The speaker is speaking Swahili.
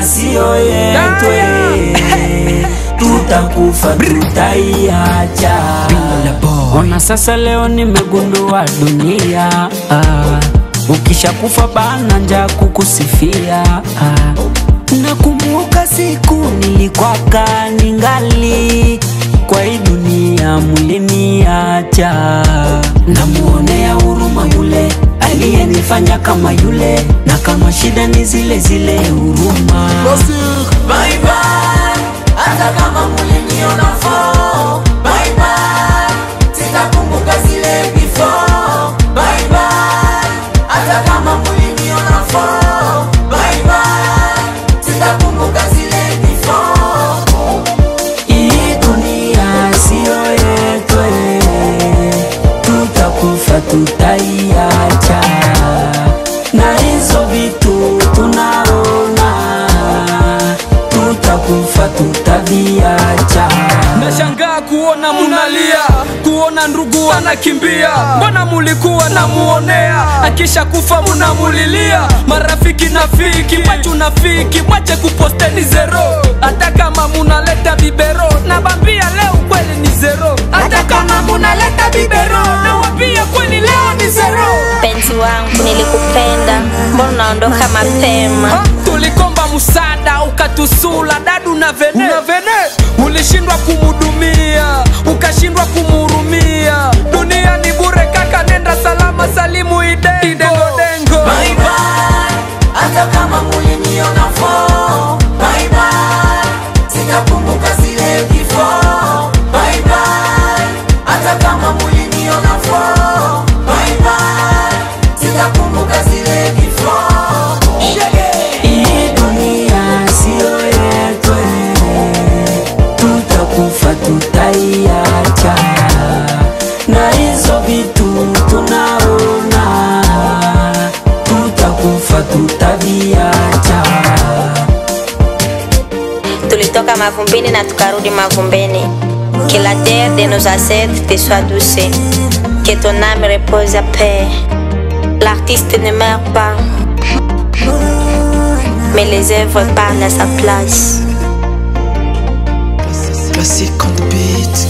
sio yetu, tutakufa tutaiacha. Ona sasa leo nimegundua dunia, ukishakufa bana njaa kukusifia. Nakumbuka siku nilikwaka ningali kwa hii dunia muliniacha. Namuonea huruma yule aliyenifanya kama yule, na kama shida ni zile zile huruma. Bye bye, hata kama muliniona fo. Bye bye, sitakumbuka zile before. Bye bye, hata kama muliniona fo. Bye bye, sitakumbuka zile before. Hii dunia sio yetu, tutakufa tutaiacha. Na hizo vitu tunaona, tutakufa tutaviacha. Nashangaa kuona munalia, kuona ndugu anakimbia. Mbona mulikuwa na muonea, akisha kufa munamulilia. Marafiki nafiki, mwachu nafiki, mwache kuposteni zero. Hata kama munaleta bibero, nabambia leo kweli ni zero. Hata kama munaleta bibero, nawambia kweli leo ni zero. Penzi wangu nilikupenda, mbona unaondoka mapema? Tulikomba musada, ukatusula dadu na vene. Ulishindwa kumudumia, ukashindwa kumurumia. Dunia ni bure kaka, nenda salama salimu idengo dengo. Bye bye, hata kama muliniona fo. Bye bye, sitakumbuka zile before. Bye bye, hata kama muliniona fo. Bye bye, sitakumbuka zile before. Hii dunia sio yetu, tutakufa tutaiacha. Na hizo vitu tunaona, tutakufa tutaviacha. Tulitoka mavumbini na tukarudi mavumbini. Que la terre de nos ancêtres te soit douce, que ton âme repose à paix. L'artiste ne meurt pas, mais les œuvres parlent à sa place. Classique on the beat.